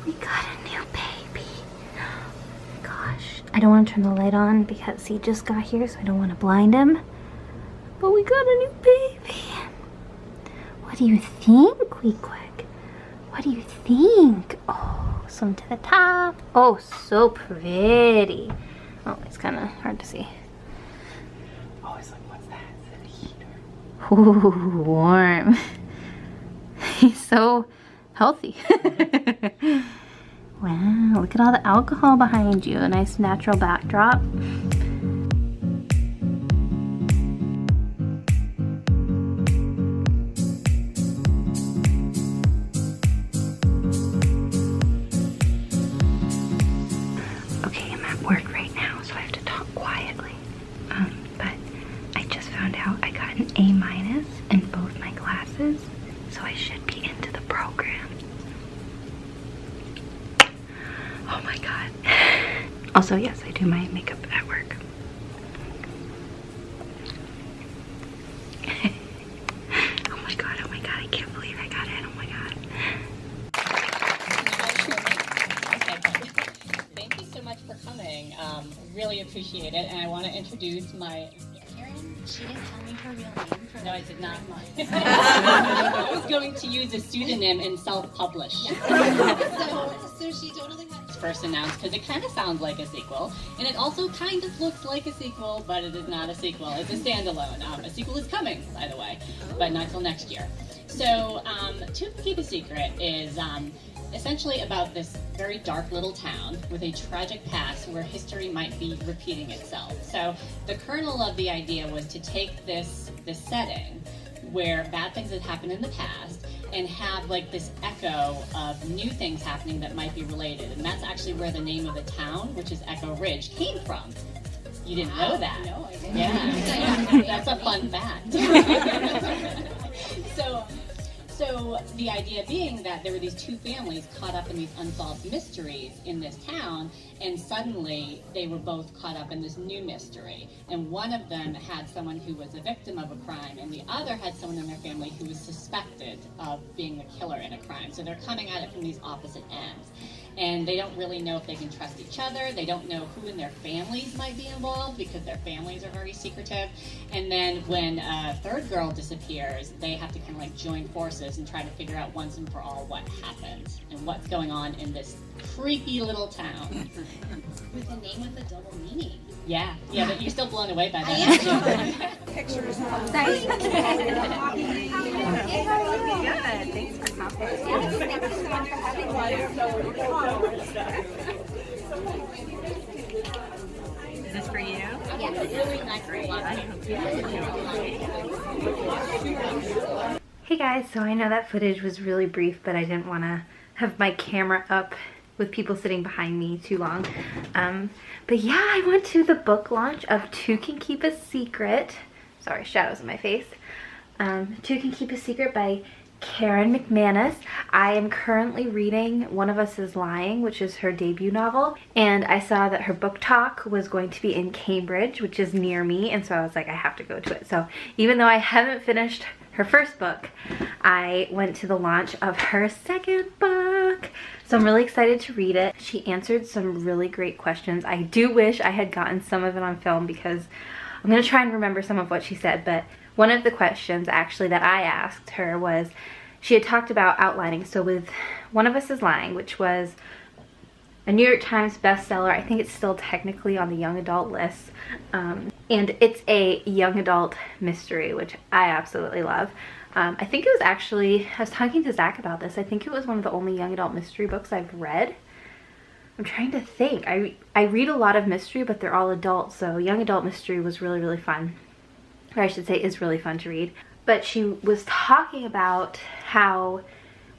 We got a new baby. Gosh, I don't want to turn the light on because he just got here, so I don't want to blind him. But we got a new baby. What do you think, Weequig? What do you think? Oh, swim to the top. Oh, so pretty. Oh, it's kind of hard to see. Oh, it's like, what's that? Is it a heater? Ooh, warm. He's so healthy. Wow, look at all the alcohol behind you. A nice natural backdrop. Okay, I'm at work right now, so I have to talk quietly. But I just found out I got an A- in both my classes, so I should be into the program. Oh my god. Also, yes, I do my makeup at work. Oh my god, I can't believe I got it. Oh my god. Thank you so much for coming. Really appreciate it, and I want to introduce my... She didn't tell me her real name for No, I did not. I was going to use a pseudonym and self-publish. so she totally had First announced because it kind of sounds like a sequel, and it also kind of looks like a sequel, but it is not a sequel. It's a standalone. A sequel is coming, by the way, but not till next year. So, To Keep a Secret is essentially about this very dark little town with a tragic past where history might be repeating itself. So the kernel of the idea was to take this setting where bad things had happened in the past and have like this echo of new things happening that might be related. And that's actually where the name of the town, which is Echo Ridge, came from. You didn't know that? No, I didn't. Yeah, that's a fun fact. So the idea being that there were these two families caught up in these unsolved mysteries in this town, and suddenly they were both caught up in this new mystery. And one of them had someone who was a victim of a crime, and the other had someone in their family who was suspected of being the killer in a crime. So they're coming at it from these opposite ends. And they don't really know if they can trust each other. They don't know who in their families might be involved because their families are very secretive. And then when a third girl disappears, they have to kind of like join forces and try to figure out once and for all what happened and what's going on in this creepy little town. with a name with a double meaning. Yeah, but you're still blown away by that. I am. Pictures. Sorry. Good. Thanks for coming. Is this for you? Really nice. Hey guys, so I know that footage was really brief, but I didn't want to have my camera up with people sitting behind me too long. But yeah, I went to the book launch of Two Can Keep a Secret. Sorry, shadows in my face. Two Can Keep a Secret by Karen McManus. I am currently reading One of Us is Lying, which is her debut novel, and I saw that her book talk was going to be in Cambridge, which is near me, and so I was like, I have to go to it. So even though I haven't finished her first book, I went to the launch of her second book. So I'm really excited to read it. She answered some really great questions. I do wish I had gotten some of it on film because I'm gonna try and remember some of what she said, but one of the questions actually that I asked her was, she had talked about outlining. So with One of Us is Lying, which was a New York Times bestseller, I think it's still technically on the young adult list, and it's a young adult mystery, which I absolutely love. I think it was actually, I was talking to Zach about this, I think it was one of the only young adult mystery books I've read. I'm trying to think. I read a lot of mystery, but they're all adult, so young adult mystery was really, really fun. Or I should say is really fun to read. But she was talking about how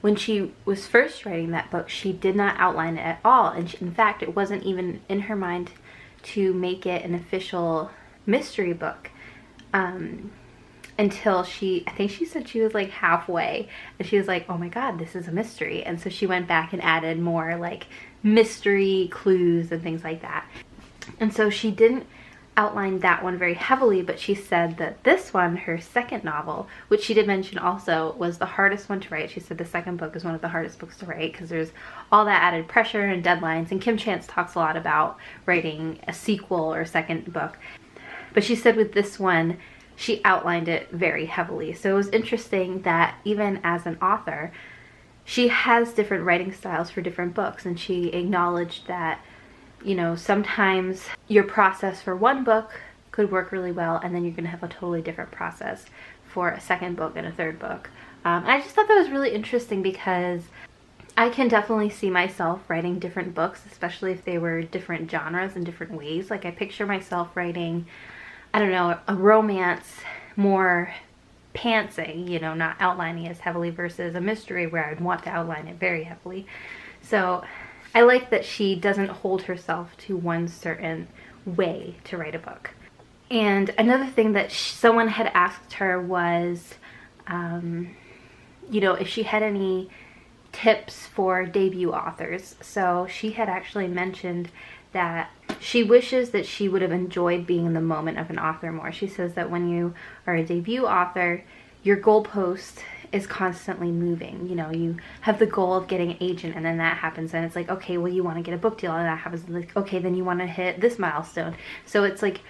when she was first writing that book, she did not outline it at all. And in fact, it wasn't even in her mind to make it an official mystery book until I think she said she was like halfway. And she was like, oh my god, this is a mystery. And so she went back and added more like mystery clues and things like that. And so she didn't outlined that one very heavily, but she said that this one, her second novel, which she did mention also, was the hardest one to write. She said the second book is one of the hardest books to write because there's all that added pressure and deadlines, and Kim Chance talks a lot about writing a sequel or second book. But she said with this one, she outlined it very heavily. So it was interesting that even as an author, she has different writing styles for different books, and she acknowledged that, you know, sometimes your process for one book could work really well, and then you're going to have a totally different process for a second book and a third book. I just thought that was really interesting because I can definitely see myself writing different books, especially if they were different genres in different ways. Like I picture myself writing, I don't know, a romance, more pantsing, you know, not outlining as heavily, versus a mystery where I'd want to outline it very heavily. So I like that she doesn't hold herself to one certain way to write a book. And another thing that someone had asked her was, you know, if she had any tips for debut authors. So she had actually mentioned that she wishes that she would have enjoyed being in the moment of an author more. She says that when you are a debut author, your goalpost is constantly moving. You know, you have the goal of getting an agent, and then that happens, and it's like, okay, well, you want to get a book deal, and that happens, like, okay, then you want to hit this milestone. So it's like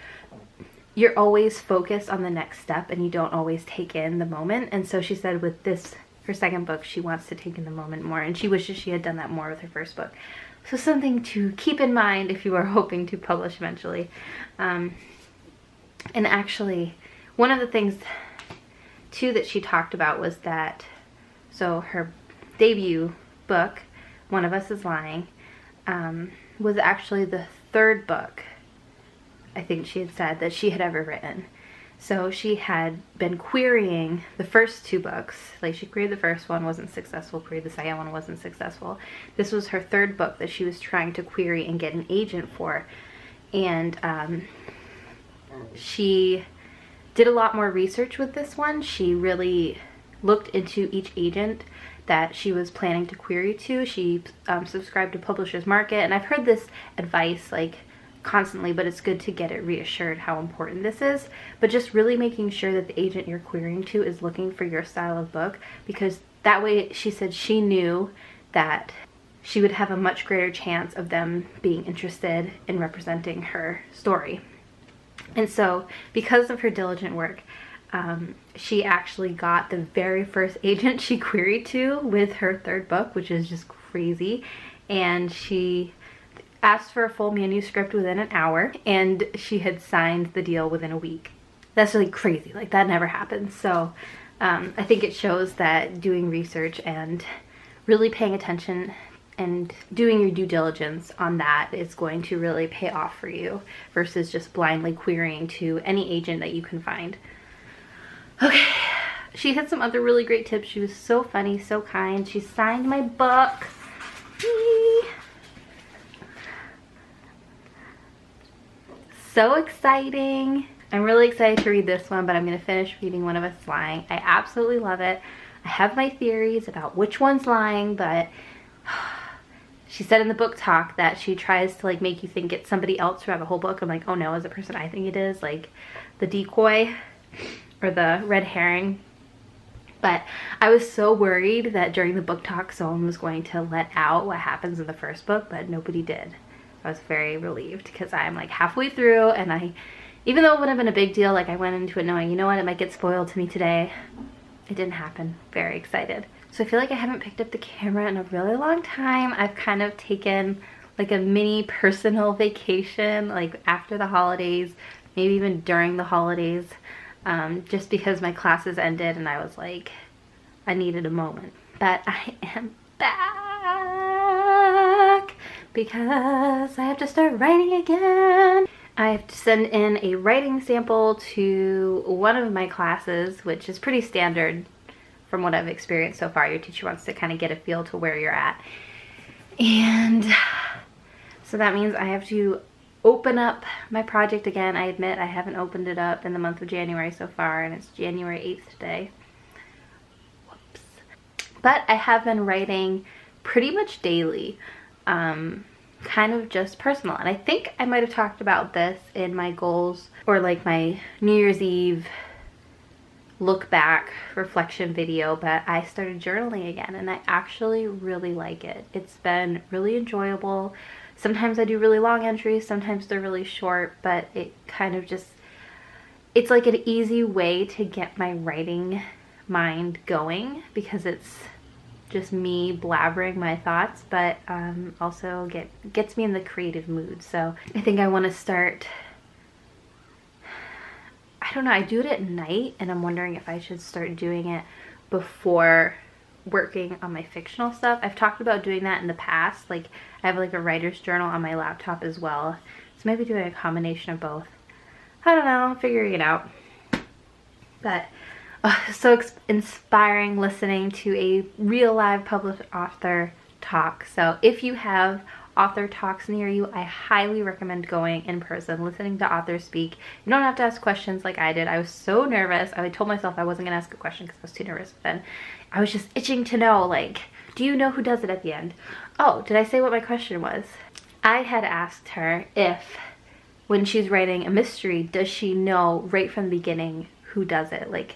you're always focused on the next step, and you don't always take in the moment. And so she said with this, her second book, she wants to take in the moment more, and she wishes she had done that more with her first book. So something to keep in mind if you are hoping to publish eventually. And actually, one of the things too that she talked about was that, so her debut book, One of Us is Lying, was actually the third book, I think she had said, that she had ever written. So she had been querying the first two books. Like she queried the first one, wasn't successful, queried the second one, wasn't successful. This was her third book that she was trying to query and get an agent for. And she did a lot more research with this one. She really looked into each agent that she was planning to query to. She subscribed to Publishers Market, and I've heard this advice like constantly, but it's good to get it reassured how important this is. But just really making sure that the agent you're querying to is looking for your style of book, because that way, she said, she knew that she would have a much greater chance of them being interested in representing her story. And so because of her diligent work, she actually got the very first agent she queried to with her third book, which is just crazy. And she asked for a full manuscript within an hour, and she had signed the deal within a week. That's really crazy. Like, that never happens. So I think it shows that doing research and really paying attention and doing your due diligence on that is going to really pay off for you, versus just blindly querying to any agent that you can find. Okay, she had some other really great tips. She was so funny, so kind. She signed my book. Whee! So exciting. I'm really excited to read this one, but I'm going to finish reading One of Us Lying. I absolutely love it. I have my theories about which one's lying, but she said in the book talk that she tries to like make you think it's somebody else throughout the whole book. I'm like, oh no, it's the person I think it is, like the decoy or the red herring. But I was so worried that during the book talk someone was going to let out what happens in the first book, but nobody did. I was very relieved because I'm like halfway through, and even though it would have been a big deal, like I went into it knowing, you know what, it might get spoiled to me today. It didn't happen. Very excited. So I feel like I haven't picked up the camera in a really long time. I've kind of taken like a mini personal vacation, like after the holidays, maybe even during the holidays, just because my classes ended and I was like, I needed a moment. But I am back because I have to start writing again. I have to send in a writing sample to one of my classes, which is pretty standard from what I've experienced so far. Your teacher wants to kind of get a feel to where you're at. And so that means I have to open up my project again. I admit I haven't opened it up in the month of January so far, and it's January 8th today. Whoops. But I have been writing pretty much daily. kind of just personal. And I think I might have talked about this in my goals or like my New Year's Eve look back reflection video, but I started journaling again and I actually really like it. It's been really enjoyable. Sometimes I do really long entries, sometimes they're really short, but it kind of just, it's like an easy way to get my writing mind going because it's just me blabbering my thoughts, but also gets me in the creative mood. So I think I want to start, I don't know, I do it at night and I'm wondering if I should start doing it before working on my fictional stuff. I've talked about doing that in the past. Like I have like a writer's journal on my laptop as well. So maybe doing a combination of both. I don't know, figuring it out. But so inspiring listening to a real live published author talk. So if you have author talks near you, I highly recommend going in person, listening to authors speak. You don't have to ask questions like I did. I was so nervous. I told myself I wasn't gonna ask a question because I was too nervous, but then I was just itching to know, like, do you know who does it at the end? Oh, did I say what my question was? I had asked her if, when she's writing a mystery, does she know right from the beginning who does it? Like,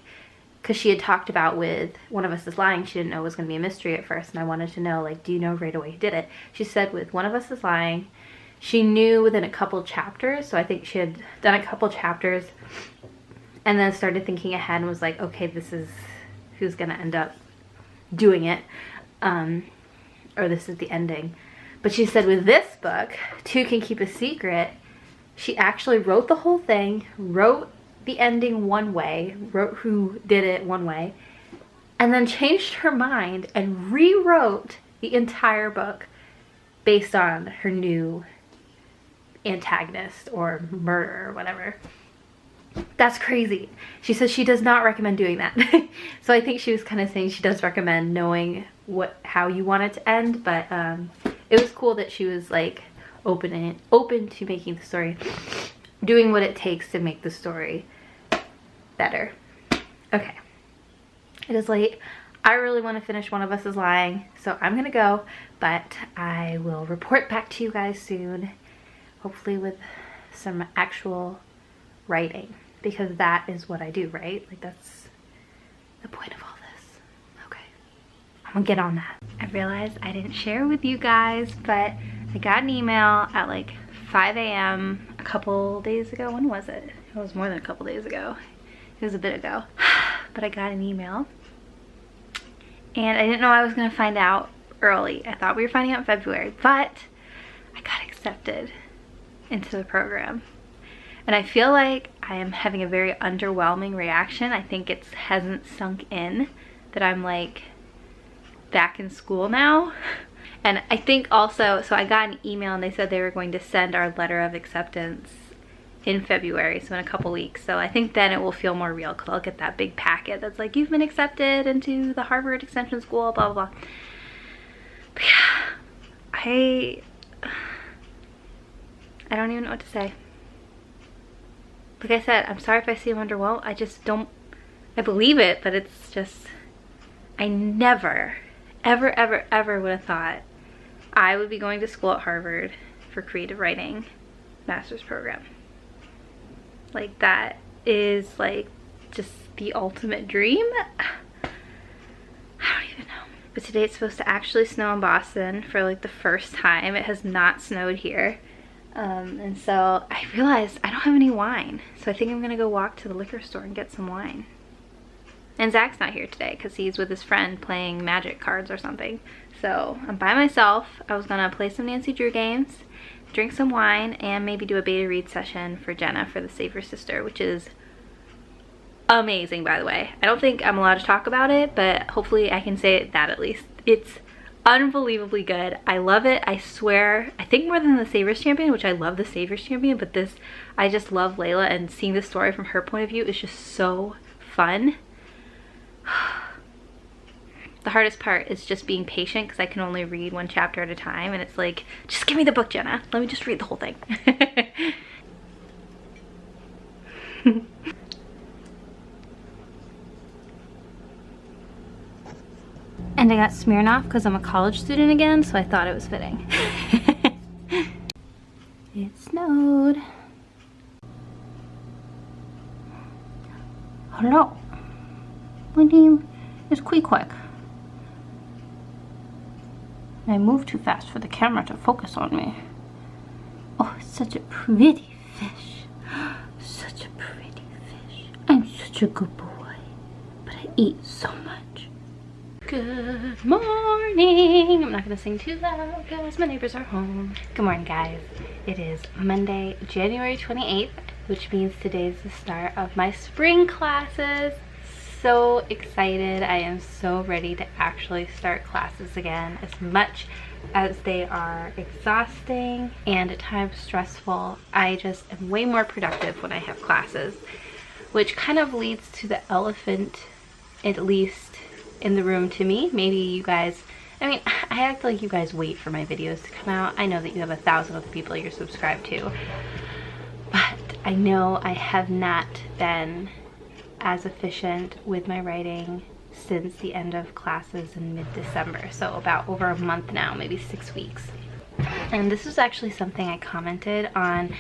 because she had talked about with One of Us is Lying, she didn't know it was going to be a mystery at first, and I wanted to know, like, do you know right away who did it? She said with One of Us is Lying, she knew within a couple chapters, so I think she had done a couple chapters, and then started thinking ahead and was like, okay, this is who's going to end up doing it, or this is the ending. But she said with this book, Two Can Keep a Secret, she actually wrote the whole thing, wrote the ending one way, wrote who did it one way, and then changed her mind and rewrote the entire book based on her new antagonist or murder or whatever. That's crazy. She says she does not recommend doing that. So I think she was kind of saying she does recommend knowing how you want it to end, but it was cool that she was like open to making the story, doing what it takes to make the story better. Okay, it is late. I really want to finish One of Us is Lying, so I'm gonna go, but I will report back to you guys soon, hopefully with some actual writing, because that is what I do, right? Like, that's the point of all this. Okay, I'm gonna get on that. I realized I didn't share with you guys, but I got an email at like 5 a.m. a couple days ago. When was it? It was more than a couple days ago. It was a bit ago. But I got an email. And I didn't know I was going to find out early. I thought we were finding out in February. But I got accepted into the program. And I feel like I am having a very underwhelming reaction. I think it hasn't sunk in that I'm like back in school now. And I think also, so I got an email and they said they were going to send our letter of acceptance in February, so in a couple weeks. So I think then it will feel more real because I'll get that big packet that's like, you've been accepted into the Harvard Extension School, blah, blah, blah. But yeah, I don't even know what to say. Like I said, I'm sorry if I seem underwhelmed. I just don't, I believe it, but it's just, I never, ever, ever, ever would have thought I would be going to school at Harvard for creative writing master's program. Like, that is like just the ultimate dream. I don't even know. But today it's supposed to actually snow in Boston for like the first time. It has not snowed here. And so I realized I don't have any wine. So I think I'm gonna go walk to the liquor store and get some wine. And Zach's not here today because he's with his friend playing magic cards or something. So I'm by myself. I was gonna play some Nancy Drew games, drink some wine, and maybe do a beta read session for Jenna for the Save Your Sister, which is amazing, by the way. I don't think I'm allowed to talk about it, but hopefully I can say that at least. It's unbelievably good. I love it. I swear, I think more than the Savers Champion, which I love the Savers Champion, but this, I just love Layla, and seeing the story from her point of view is just so fun. The hardest part is just being patient because I can only read one chapter at a time, and it's like, just give me the book, Jenna. Let me just read the whole thing. And I got Smirnoff because I'm a college student again, so I thought it was fitting. It snowed. Hello. My name is Queequeg. I moved too fast for the camera to focus on me. Oh, it's such a pretty fish. Such a pretty fish. I'm such a good boy. But I eat so much. Good morning. I'm not gonna sing too loud because my neighbors are home. Good morning, guys. It is Monday, January 28th, which means today's the start of my spring classes. So excited. I am so ready to actually start classes again. As much as they are exhausting and at times stressful, I just am way more productive when I have classes, which kind of leads to the elephant, at least in the room to me. Maybe you guys, I mean, I act like you guys wait for my videos to come out. I know that you have 1,000 other people you're subscribed to, but I know I have not been as efficient with my writing since the end of classes in mid-December, so about over a month now, maybe 6 weeks. And this was actually something I commented on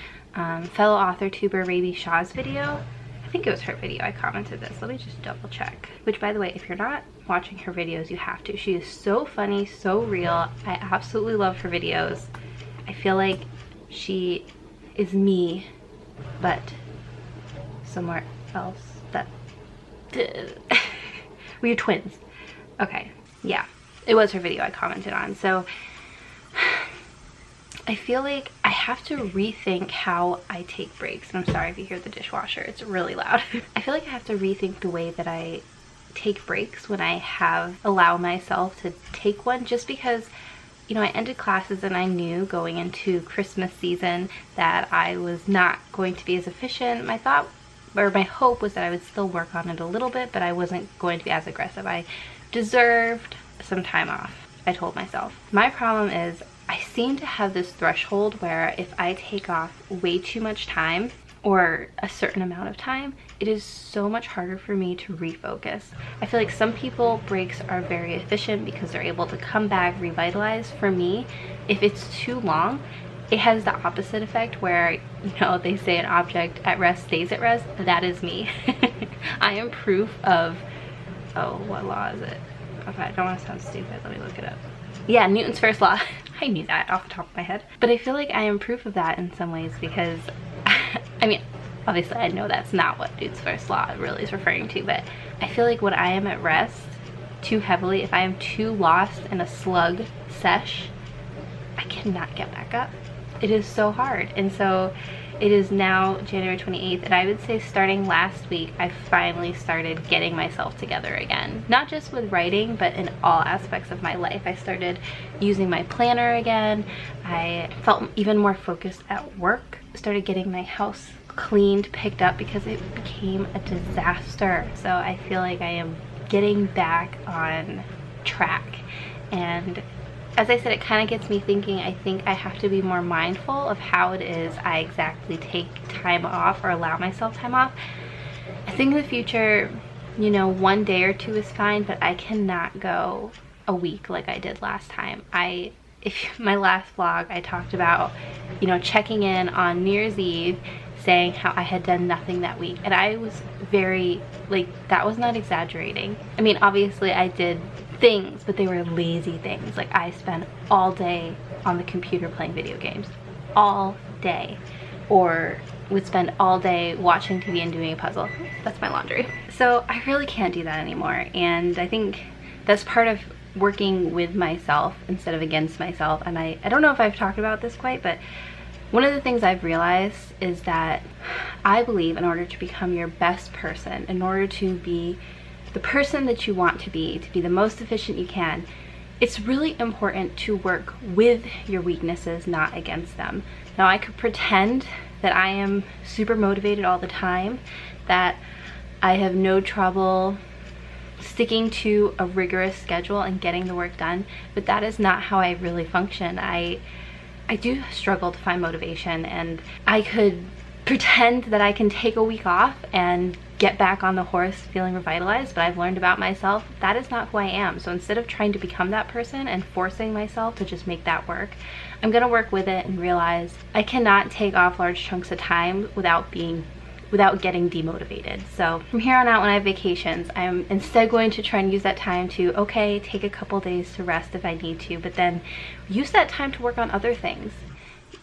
fellow author tuber Raby Shaw's video. I think it was her video I commented this. Let me just double check. Which, by the way, if you're not watching her videos, you have to. She is so funny, so real. I absolutely love her videos. I feel like she is me, but somewhere else. That we're twins. Okay, yeah, it was her video I commented on. So I feel like I have to rethink how I take breaks. And I'm sorry if you hear the dishwasher, it's really loud. I feel like I have to rethink the way that I take breaks when I allow myself to take one, just because, you know, I ended classes and I knew going into Christmas season that I was not going to be as efficient. My thought, or my hope, was that I would still work on it a little bit, but I wasn't going to be as aggressive. I deserved some time off, I told myself. My problem is I seem to have this threshold where if I take off way too much time, or a certain amount of time, it is so much harder for me to refocus. I feel like some people breaks are very efficient because they're able to come back revitalized. For me, if it's too long, it has the opposite effect where, you know, they say an object at rest stays at rest. That is me. I am proof of, oh, what law is it? Okay, I don't want to sound stupid. Let me look it up. Yeah, Newton's first law. I knew that off the top of my head. But I feel like I am proof of that in some ways because, I mean, obviously I know that's not what Newton's first law really is referring to, but I feel like when I am at rest too heavily, if I am too lost in a slug sesh, I cannot get back up. It is so hard. And so it is now January 28th, and I would say starting last week, I finally started getting myself together again. Not just with writing, but in all aspects of my life. I started using my planner again. I felt even more focused at work. Started getting my house cleaned, picked up, because it became a disaster. So I feel like I am getting back on track. And as I said, it kind of gets me thinking. I think I have to be more mindful of how it is I exactly take time off or allow myself time off. I think in the future, you know, 1 day or 2 is fine, but I cannot go a week like I did last time. If my last vlog, I talked about, you know, checking in on New Year's Eve, saying how I had done nothing that week, and I was very, like, that was not exaggerating. I mean, obviously I did things, but they were lazy things. Like, I spent all day on the computer playing video games, all day, or would spend all day watching TV and doing a puzzle. That's my laundry. So I really can't do that anymore, and I think that's part of working with myself instead of against myself. And I don't know if I've talked about this quite, but one of the things I've realized is that I believe in order to become your best person, in order to be the person that you want to be the most efficient you can, it's really important to work with your weaknesses, not against them. Now, I could pretend that I am super motivated all the time, that I have no trouble sticking to a rigorous schedule and getting the work done, but that is not how I really function. I do struggle to find motivation, and I could pretend that I can take a week off and get back on the horse feeling revitalized, but I've learned about myself that is not who I am. So instead of trying to become that person and forcing myself to just make that work, I'm gonna work with it and realize I cannot take off large chunks of time without getting demotivated. So from here on out, when I have vacations, I'm instead going to try and use that time to, okay, take a couple days to rest if I need to, but then use that time to work on other things.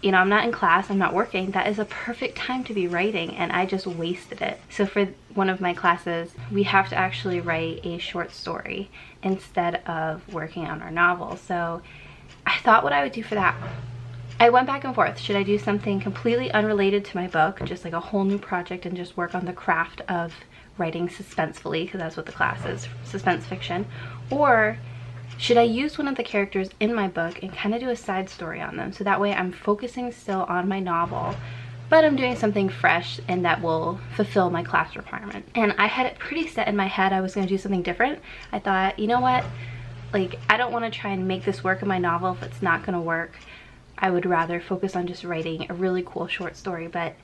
You know, I'm not in class, I'm not working. That is a perfect time to be writing, and I just wasted it. So for one of my classes, we have to actually write a short story instead of working on our novel. So I thought what I would do for that. I went back and forth. Should I do something completely unrelated to my book, just like a whole new project, and just work on the craft of writing suspensefully, because that's what the class is, suspense fiction? Or should I use one of the characters in my book and kind of do a side story on them? So that way I'm focusing still on my novel, but I'm doing something fresh and that will fulfill my class requirement. And I had it pretty set in my head I was going to do something different. I thought, you know what? Like, I don't want to try and make this work in my novel if it's not going to work. I would rather focus on just writing a really cool short story. But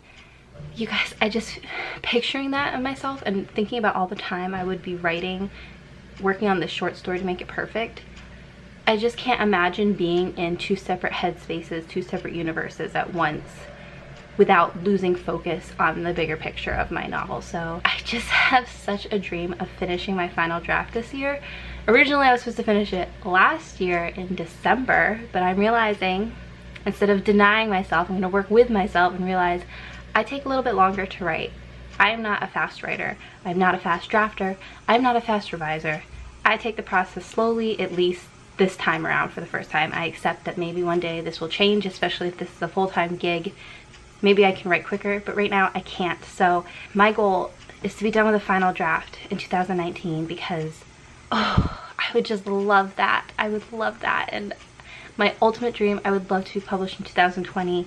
you guys, I just picturing that of myself and thinking about all the time I would be working on this short story to make it perfect. I just can't imagine being in two separate headspaces, two separate universes at once without losing focus on the bigger picture of my novel. So I just have such a dream of finishing my final draft this year. Originally I was supposed to finish it last year in December, but I'm realizing instead of denying myself, I'm going to work with myself and realize I take a little bit longer to write. I am not a fast writer. I'm not a fast drafter. I'm not a fast reviser. I take the process slowly, at least this time around for the first time. I accept that maybe one day this will change, especially if this is a full-time gig. Maybe I can write quicker, but right now I can't. So my goal is to be done with a final draft in 2019 because, oh, I would just love that. I would love that. And my ultimate dream, I would love to be published in 2020.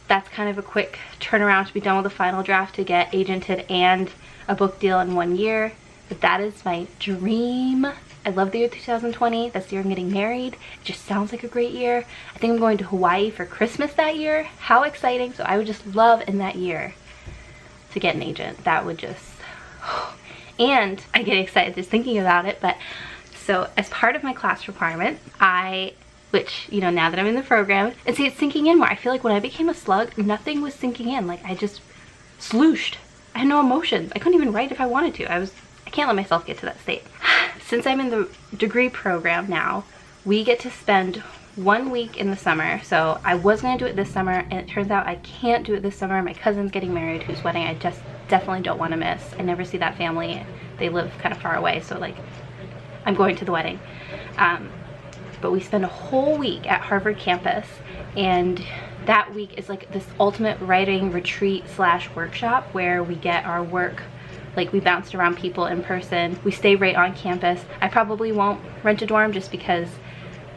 That's kind of a quick turnaround to be done with a final draft to get agented and a book deal in 1 year. But that is my dream. I love the year 2020. That's the year I'm getting married. It just sounds like a great year. I think I'm going to Hawaii for Christmas that year. How exciting. So I would just love in that year to get an agent. That would just, and I get excited just thinking about it. But so as part of my class requirement, which, you know, now that I'm in the program, and see, it's sinking in more. I feel like when I became a slug, nothing was sinking in. Like, I just slooshed. I had no emotions. I couldn't even write if I wanted to. I can't let myself get to that state. Since I'm in the degree program now, we get to spend 1 week in the summer. So I was gonna do it this summer, and it turns out I can't do it this summer. My cousin's getting married, whose wedding I just definitely don't want to miss. I never see that family. They live kind of far away, so like, I'm going to the wedding. But we spend a whole week at Harvard campus, and that week is like this ultimate writing retreat / workshop where we get our work, like we bounced around people in person. We stay right on campus. I probably won't rent a dorm just because,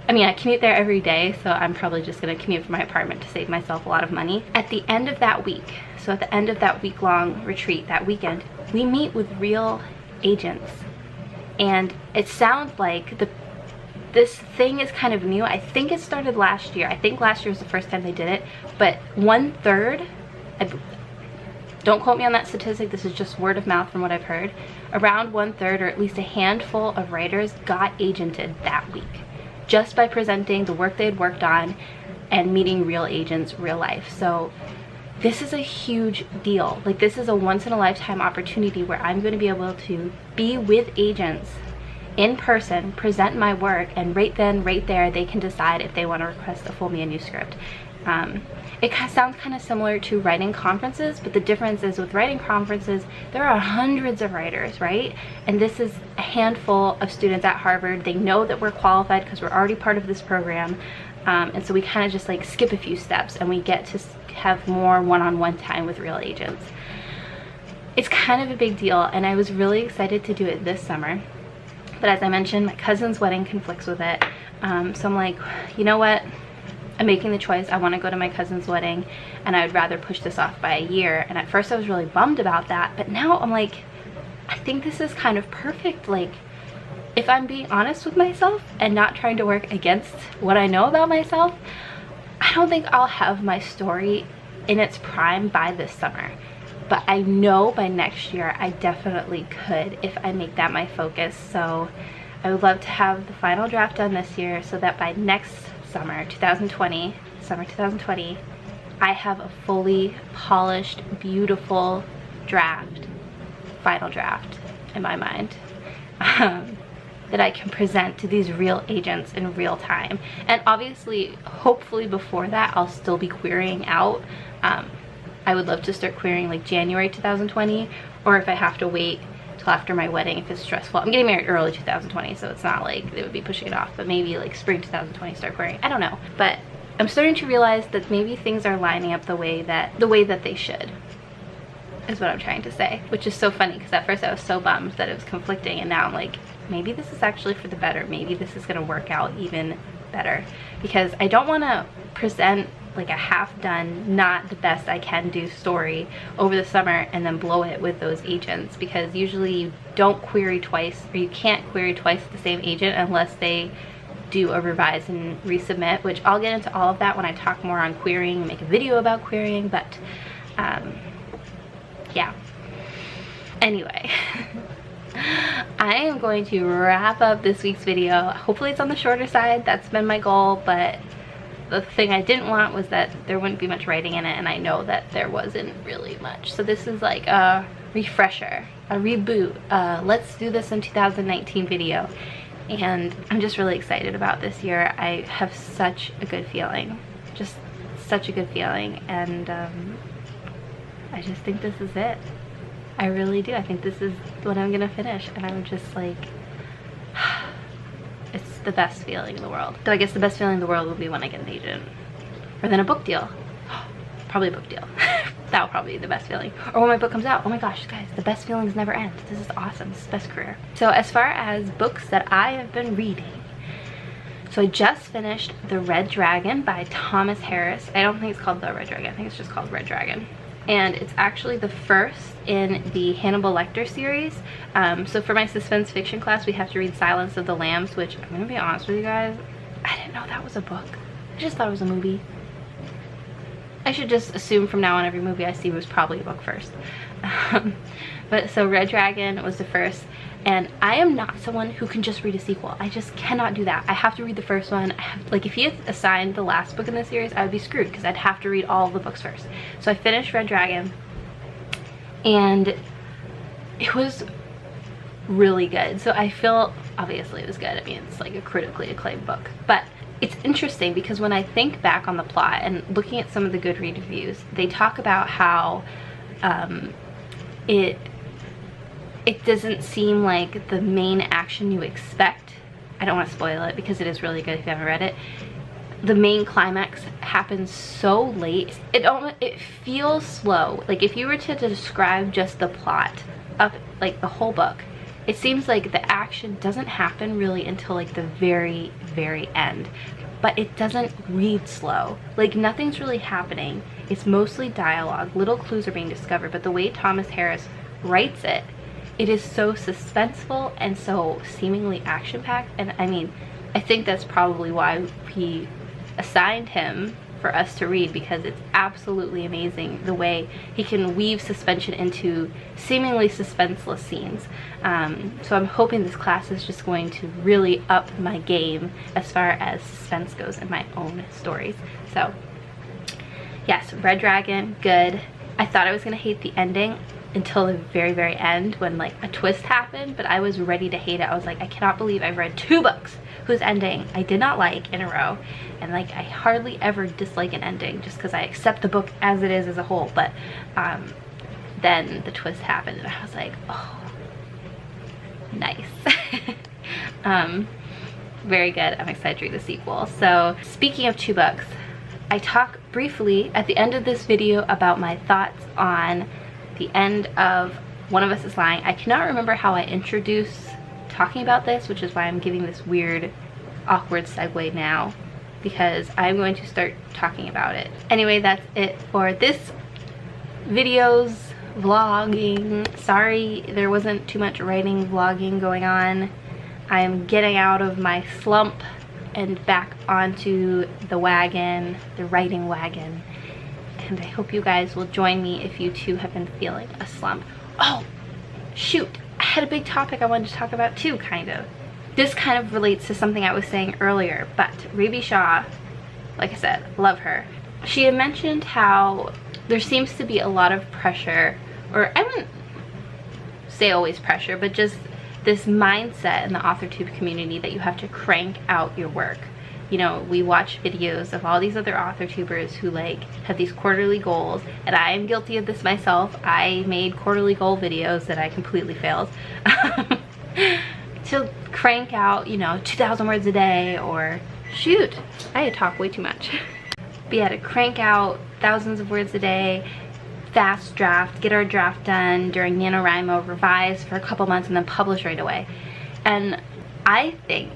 I mean, I commute there every day, so I'm probably just gonna commute from my apartment to save myself a lot of money. At the end of that week, so at the end of that week-long retreat, that weekend, we meet with real agents. And it sounds like this thing is kind of new. I think it started last year. I think last year was the first time they did it, but 1/3, don't quote me on that statistic, this is just word of mouth from what I've heard, around 1/3 or at least a handful of writers got agented that week just by presenting the work they had worked on and meeting real agents, real life. So this is a huge deal. Like, this is a once-in-a-lifetime opportunity where I'm going to be able to be with agents in person, present my work, and right then, right there, they can decide if they want to request a full manuscript. It sounds kind of similar to writing conferences, but the difference is with writing conferences, there are hundreds of writers, right? And this is a handful of students at Harvard. They know that we're qualified because we're already part of this program. And so we kind of just like skip a few steps and we get to have more one-on-one time with real agents. It's kind of a big deal, and I was really excited to do it this summer. But as I mentioned, my cousin's wedding conflicts with it. So I'm like, you know what? I'm making the choice. I want to go to my cousin's wedding, and I would rather push this off by a year. And at first I was really bummed about that, but now I'm like, I think this is kind of perfect. Like, if I'm being honest with myself and not trying to work against what I know about myself, I don't think I'll have my story in its prime by this summer. But I know by next year I definitely could if I make that my focus. So I would love to have the final draft done this year so that by next summer 2020, I have a fully polished, beautiful draft, final draft in my mind, that I can present to these real agents in real time. And obviously, hopefully before that, I'll still be querying out. I would love to start querying like January 2020, or if I have to wait till after my wedding if it's stressful. I'm getting married early 2020, so it's not like they would be pushing it off, but maybe like spring 2020 start querying. I don't know. But I'm starting to realize that maybe things are lining up the way that they should, is what I'm trying to say. Which is so funny because at first I was so bummed that it was conflicting, and now I'm like, maybe this is actually for the better. Maybe this is gonna work out even better, because I don't wanna present like a half-done, not the best I can do story over the summer and then blow it with those agents, because usually you don't query twice, or you can't query twice with the same agent unless they do a revise and resubmit, which I'll get into all of that when I talk more on querying and make a video about querying. But yeah, anyway. I am going to wrap up this week's video. Hopefully it's on the shorter side. That's been my goal, but the thing I didn't want was that there wouldn't be much writing in it, and I know that there wasn't really much. So this is like a refresher, a reboot. Let's do this in 2019 video. And I'm just really excited about this year. I have such a good feeling, just such a good feeling, and I just think this is it. I really do. I think this is what I'm gonna finish, and I'm just like, it's the best feeling in the world. So I guess the best feeling in the world will be when I get an agent, or then a book deal. Probably a book deal. That will probably be the best feeling. Or when my book comes out. Oh my gosh, guys, the best feelings never end. This is awesome. This is the best career. So as far as books that I have been reading, so I just finished The Red Dragon by Thomas Harris. I don't think it's called The Red Dragon. I think it's just called Red Dragon. And it's actually the first in the Hannibal Lecter series. So for my suspense fiction class, we have to read Silence of the Lambs, which I'm gonna be honest with you guys, I didn't know that was a book. I just thought it was a movie. I should just assume from now on every movie I see was probably a book first. But so Red Dragon was the first, and I am not someone who can just read a sequel. I just cannot do that. I have to read the first one. Like if he had assigned the last book in the series, I would be screwed because I'd have to read all of the books first. So I finished Red Dragon, and it was really good. So I feel, obviously it was good. I mean, it's like a critically acclaimed book, but it's interesting because when I think back on the plot and looking at some of the Goodreads reviews, they talk about how it doesn't seem like the main action you expect. I don't want to spoil it because it is really good if you haven't read it. The main climax happens so late. It feels slow. Like if you were to describe just the plot of like the whole book, it seems like the action doesn't happen really until like the very, very end. But it doesn't read slow. Like nothing's really happening. It's mostly dialogue. Little clues are being discovered, but the way Thomas Harris writes it, it is so suspenseful and so seemingly action-packed. And I mean, I think that's probably why he assigned him for us to read, because it's absolutely amazing the way he can weave suspension into seemingly suspenseless scenes. So I'm hoping this class is just going to really up my game as far as suspense goes in my own stories. So yes, Red Dragon, good. I thought I was gonna hate the ending until the very, very end when like a twist happened, but I was ready to hate it. I was like, I cannot believe I've read 2 books whose ending I did not like in a row. And like I hardly ever dislike an ending just because I accept the book as it is as a whole. But then the twist happened and I was like, oh, nice. Very good. I'm excited to read the sequel. So speaking of 2 books, I talk briefly at the end of this video about my thoughts on the end of One of Us is Lying. I cannot remember how I introduced talking about this, which is why I'm giving this weird, awkward segue now, because I'm going to start talking about it. Anyway, that's it for this video's vlogging. Sorry there wasn't too much writing vlogging going on. I'm getting out of my slump and back onto the wagon, the writing wagon. and I hope you guys will join me if you too have been feeling a slump. Oh, shoot, I had a big topic I wanted to talk about too, kind of. This kind of relates to something I was saying earlier, but Raby Shaw, like I said, love her. She had mentioned how there seems to be a lot of pressure, or I wouldn't say always pressure, but just this mindset in the AuthorTube community that you have to crank out your work. You know, we watch videos of all these other AuthorTubers who like have these quarterly goals, and I am guilty of this myself. I made quarterly goal videos that I completely failed. To crank out, you know, 2,000 words a day, or shoot, I talk way too much. But yeah, to crank out thousands of words a day, fast draft, get our draft done during NaNoWriMo, revise for a couple months, and then publish right away. And I think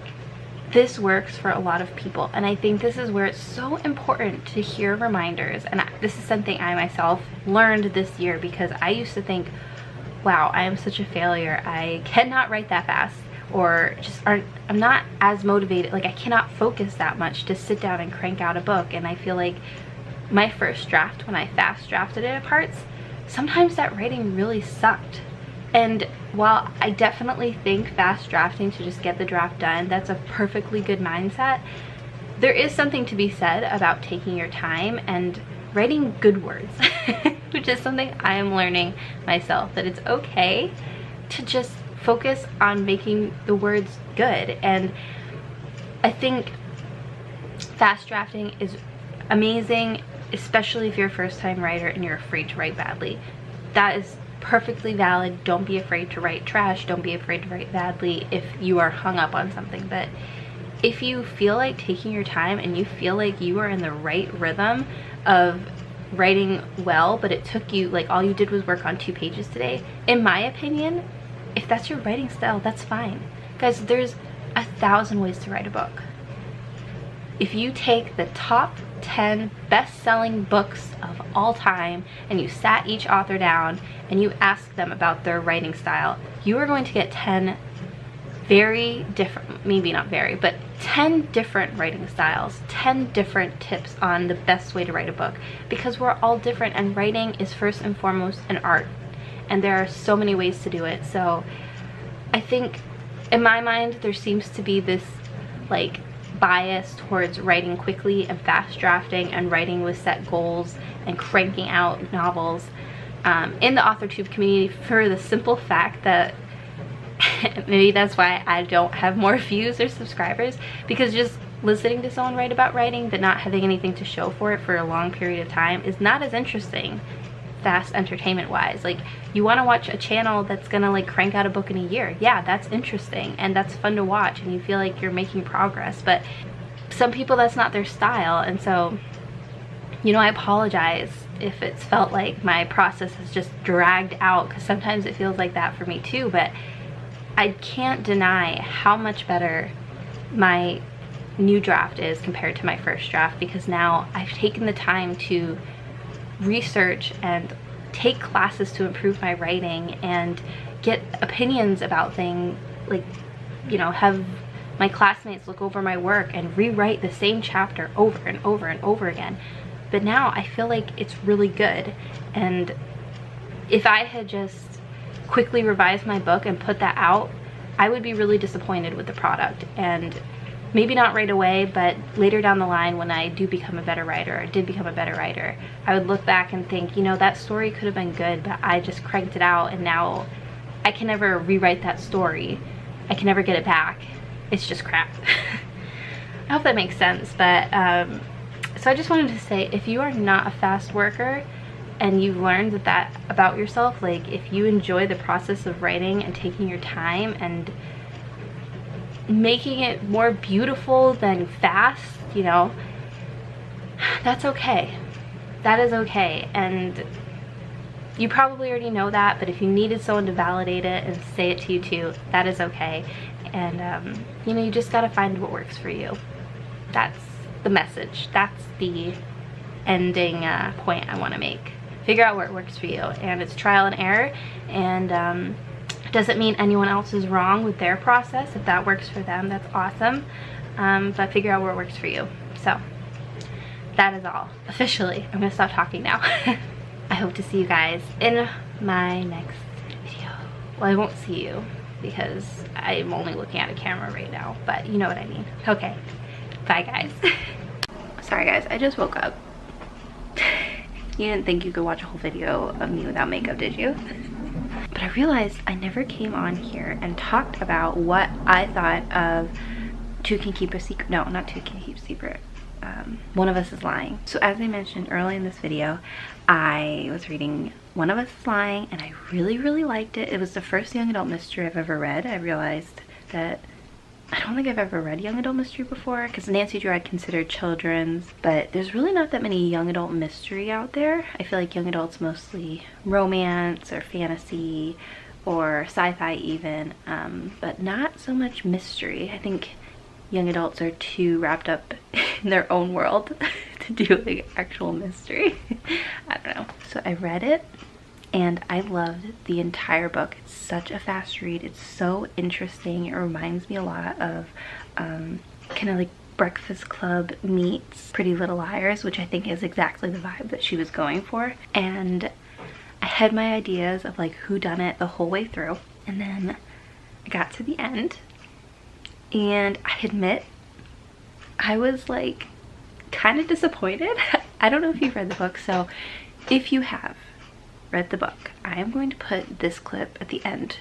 this works for a lot of people, and I think this is where it's so important to hear reminders. And this is something I myself learned this year, because I used to think, wow, I am such a failure, I cannot write that fast, or just I'm not as motivated, like I cannot focus that much to sit down and crank out a book. And I feel like my first draft, when I fast drafted it at parts, sometimes that writing really sucked. And while I definitely think fast drafting to just get the draft done, that's a perfectly good mindset, there is something to be said about taking your time and writing good words, which is something I am learning myself, that it's okay to just focus on making the words good. And I think fast drafting is amazing, especially if you're a first-time writer and you're afraid to write badly. That is perfectly valid. Don't be afraid to write trash. Don't be afraid to write badly if you are hung up on something. But if you feel like taking your time and you feel like you are in the right rhythm of writing well, but it took you, like all you did was work on 2 pages today, in my opinion, if that's your writing style, that's fine. Guys, there's 1,000 ways to write a book. If you take the top 10 best-selling books of all time and you sat each author down and you ask them about their writing style, you are going to get 10 very different, maybe not very, but 10 different writing styles, 10 different tips on the best way to write a book, because we're all different, and writing is first and foremost an art, and there are so many ways to do it. So I think in my mind there seems to be this like bias towards writing quickly and fast drafting and writing with set goals and cranking out novels in the AuthorTube community, for the simple fact that maybe that's why I don't have more views or subscribers, because just listening to someone write about writing but not having anything to show for it for a long period of time is not as interesting, fast entertainment wise. Like, you want to watch a channel that's gonna like crank out a book in a year, yeah, that's interesting and that's fun to watch and you feel like you're making progress. But some people, that's not their style, and so, you know, I apologize if it's felt like my process has just dragged out, because sometimes it feels like that for me too. But I can't deny how much better my new draft is compared to my first draft, because now I've taken the time to research and take classes to improve my writing and get opinions about things, like, you know, have my classmates look over my work and rewrite the same chapter over and over and over again. But now I feel like it's really good. And if I had just quickly revised my book and put that out, I would be really disappointed with the product. And maybe not right away, but later down the line, when I do become a better writer, or did become a better writer, I would look back and think, you know, that story could have been good, but I just cranked it out, and now I can never rewrite that story. I can never get it back. It's just crap. I hope that makes sense. But so I just wanted to say, if you are not a fast worker and you've learned that about yourself, like if you enjoy the process of writing and taking your time and making it more beautiful than fast, you know, that's okay. That is okay. And you probably already know that, but if you needed someone to validate it and say it to you too, that is okay. And you know, you just gotta find what works for you. That's the message. That's the ending point I want to make. Figure out what works for you, and it's trial and error, and doesn't mean anyone else is wrong with their process. If that works for them, that's awesome, but figure out what works for you. So that is all. Officially, I'm gonna stop talking now. I hope to see you guys in my next video. Well, I won't see you because I'm only looking at a camera right now, but you know what I mean. Okay, bye guys. Sorry guys, I just woke up. You didn't think you could watch a whole video of me without makeup, did you? But I realized I never came on here and talked about what I thought of Two Can Keep a Secret. No, not Two Can Keep a Secret. One of Us is Lying. So as I mentioned early in this video, I was reading One of Us is Lying and I really, really liked it. It was the first young adult mystery I've ever read. I realized that I don't think I've ever read young adult mystery before because Nancy Drew I'd considered children's, but there's really not that many young adult mystery out there. I feel like young adult's mostly romance or fantasy or sci-fi even, but not so much mystery. I think young adults are too wrapped up in their own world to do like actual mystery. I don't know. So I read it and I loved the entire book. It's such a fast read. It's so interesting. It reminds me a lot of kind of like Breakfast Club meets Pretty Little Liars, which I think is exactly the vibe that she was going for. And I had my ideas of like who done it the whole way through. And then I got to the end and I admit I was like kind of disappointed. I don't know if you've read the book, so if you have read the book, I am going to put this clip at the end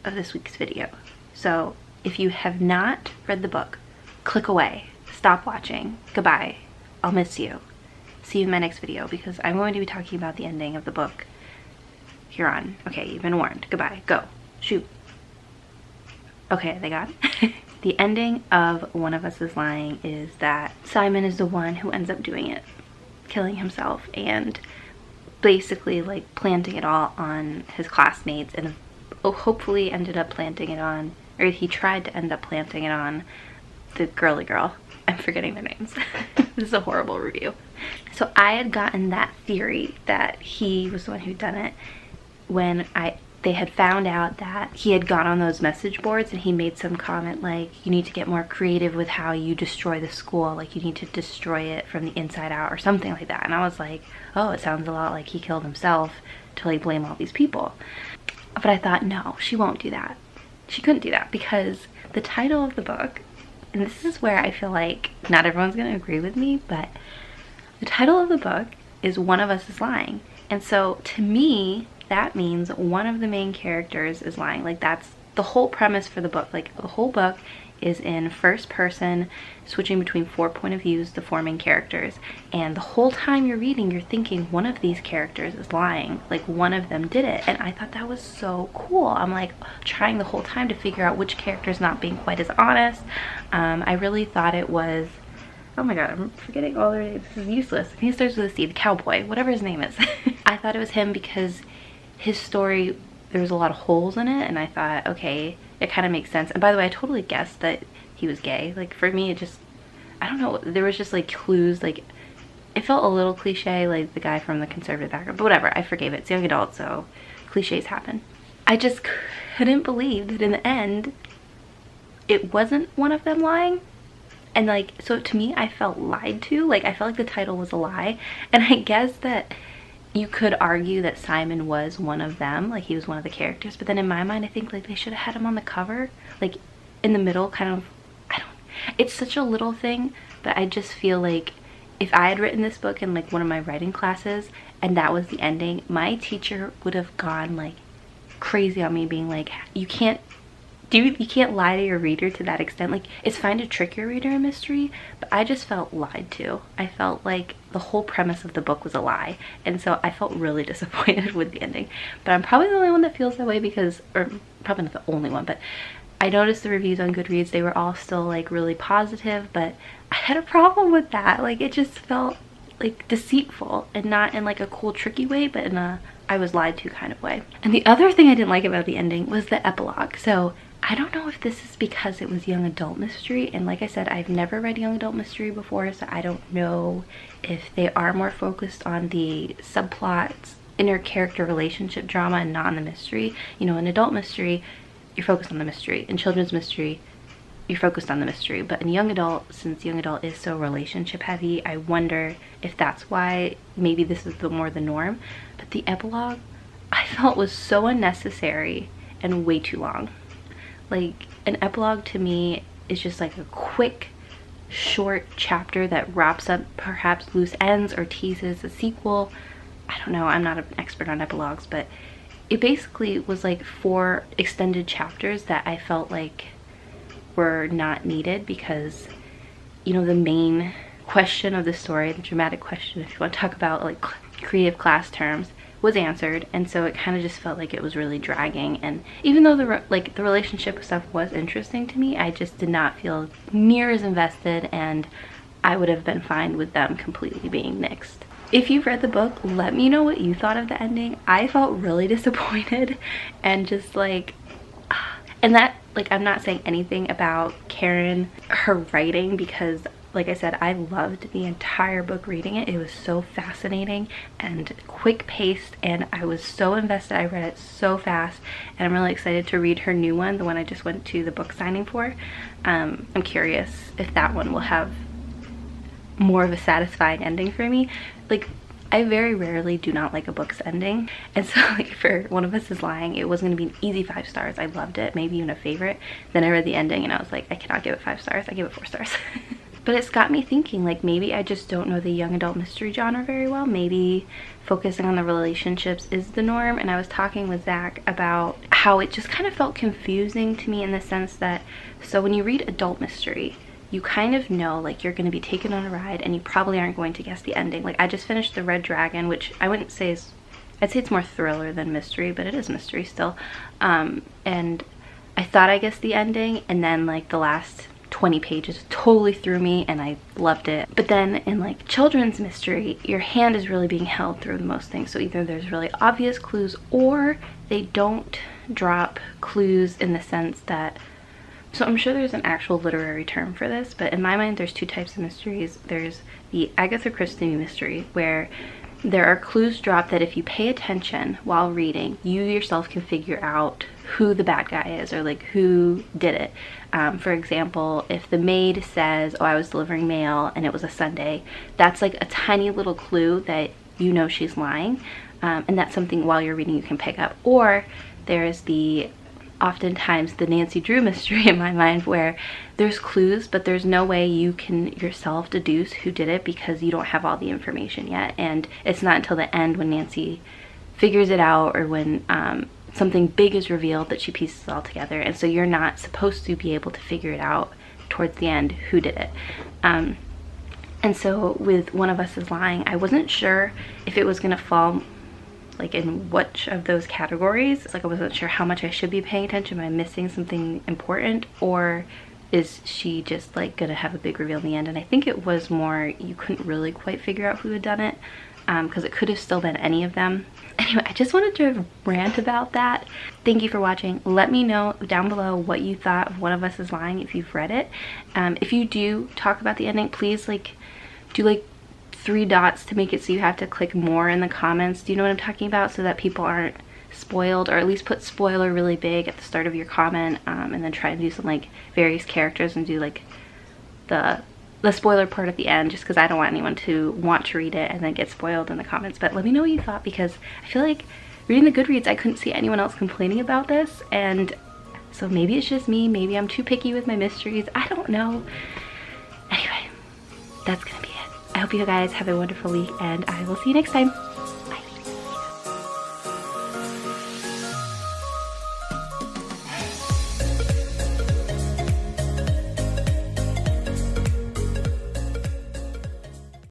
of this week's video. So if you have not read the book, click away, stop watching, goodbye, I'll miss you. See you in my next video because I'm going to be talking about the ending of the book here on. Okay, you've been warned. Goodbye, go, shoot. Okay, they got it. The ending of One of Us is Lying is that Simon is the one who ends up doing it, killing himself and basically like planting it all on his classmates, and hopefully ended up planting it on, or he tried to end up planting it on the girly girl. I'm forgetting their names. This is a horrible review. So I had gotten that theory that he was the one who'd done it when they had found out that he had gone on those message boards and he made some comment like, you need to get more creative with how you destroy the school, like you need to destroy it from the inside out or something like that. And I was like, oh, it sounds a lot like he killed himself to like blame all these people. But I thought, no, she won't do that. She couldn't do that because the title of the book, and this is where I feel like not everyone's gonna agree with me, but the title of the book is One of Us is Lying. And so to me, that means one of the main characters is lying. Like that's the whole premise for the book. Like the whole book is in first person, switching between 4 point of views, the 4 main characters. And the whole time you're reading, you're thinking one of these characters is lying. Like one of them did it. And I thought that was so cool. I'm like trying the whole time to figure out which character's not being quite as honest. I really thought it was, oh my god, I'm forgetting all their names. This is useless. I think it starts with a C, the cowboy, whatever his name is. I thought it was him because his story, there was a lot of holes in it, and I thought, okay, it kind of makes sense. And by the way, I totally guessed that he was gay. Like for me, it just, I don't know, there was just like clues, like it felt a little cliche, like the guy from the conservative background, but whatever, I forgave it. It's young adult, so cliches happen. I just couldn't believe that in the end, it wasn't one of them lying. And like, so to me, I felt lied to. Like I felt like the title was a lie. And I guess that you could argue that Simon was one of them, like he was one of the characters, but then in my mind I think like they should have had him on the cover, like in the middle, kind of, I don't, it's such a little thing, but I just feel like if I had written this book in like one of my writing classes and that was the ending, my teacher would have gone like crazy on me, being like, you can't lie to your reader to that extent. Like it's fine to trick your reader in mystery, but I just felt lied to. I felt like the whole premise of the book was a lie, and so I felt really disappointed with the ending. But I'm probably the only one that feels that way because, or probably not the only one, but I noticed the reviews on Goodreads, they were all still like really positive, but I had a problem with that. Like it just felt like deceitful, and not in like a cool tricky way, but in a I was lied to kind of way. And the other thing I didn't like about the ending was the epilogue. So I don't know if this is because it was young adult mystery, and like I said, I've never read young adult mystery before, so I don't know if they are more focused on the subplots, inner character relationship drama, and not on the mystery. You know, in adult mystery, you're focused on the mystery. In children's mystery, you're focused on the mystery. But in young adult, since young adult is so relationship heavy, I wonder if that's why maybe this is more the norm. But the epilogue I felt was so unnecessary and way too long. Like, an epilogue to me is just like a quick short chapter that wraps up perhaps loose ends or teases a sequel. I don't know, I'm not an expert on epilogues, but it basically was like 4 extended chapters that I felt like were not needed because, you know, the main question of the story, the dramatic question, if you want to talk about like creative class terms, was answered. And so it kind of just felt like it was really dragging. And even though the relationship stuff was interesting to me, I just did not feel near as invested, and I would have been fine with them completely being nixed. If you've read the book, let me know what you thought of the ending. I felt really disappointed and just like, and that, like, I'm not saying anything about Karen, her writing, because like I said, I loved the entire book reading it. It was so fascinating and quick paced, and I was so invested. I read it so fast, and I'm really excited to read her new one, the one I just went to the book signing for. I'm curious if that one will have more of a satisfying ending for me. Like, I very rarely do not like a book's ending, and so like for One of Us is Lying, it was going to be an easy 5 stars. I loved it, maybe even a favorite. Then I read the ending and I was like, I cannot give it 5 stars. I give it 4 stars. But it's got me thinking, like, maybe I just don't know the young adult mystery genre very well. Maybe focusing on the relationships is the norm. And I was talking with Zach about how it just kind of felt confusing to me in the sense that, so when you read adult mystery, you kind of know, like, you're going to be taken on a ride and you probably aren't going to guess the ending. Like, I just finished The Red Dragon, which I wouldn't say is, I'd say it's more thriller than mystery, but it is mystery still. And I thought I guessed the ending, and then like the last 20 pages totally threw me and I loved it. But then in like children's mystery, your hand is really being held through most things. So either there's really obvious clues, or they don't drop clues in the sense that, so I'm sure there's an actual literary term for this, but in my mind there's 2 types of mysteries. There's the Agatha Christie mystery, where there are clues dropped that if you pay attention while reading, you yourself can figure out who the bad guy is, or like who did it. For example, if the maid says, oh, I was delivering mail and it was a Sunday, that's like a tiny little clue that you know she's lying. And that's something while you're reading you can pick up. Or there's the, oftentimes the Nancy Drew mystery in my mind, where there's clues but there's no way you can yourself deduce who did it because you don't have all the information yet, and it's not until the end when Nancy figures it out, or when something big is revealed, that she pieces it all together. And so you're not supposed to be able to figure it out towards the end who did it. And so with One of Us is Lying, I wasn't sure if it was gonna fall like in which of those categories. Like, I wasn't sure how much I should be paying attention. Am I missing something important, or is she just like gonna have a big reveal in the end? And I think it was more, you couldn't really quite figure out who had done it, because it could have still been any of them. Anyway, I just wanted to rant about that. Thank you for watching. Let me know down below what you thought of One of Us is Lying if you've read it. If you do talk about the ending, please like do like 3 dots to make it so you have to click more in the comments. Do you know what I'm talking about? So that people aren't spoiled, or at least put spoiler really big at the start of your comment, and then try and do some like various characters and do like the spoiler part at the end, just because I don't want anyone to want to read it and then get spoiled in the comments. But let me know what you thought, because I feel like reading the Goodreads, I couldn't see anyone else complaining about this, and so maybe it's just me, maybe I'm too picky with my mysteries, I don't know. Anyway, that's gonna be it. I hope you guys have a wonderful week, and I will see you next time.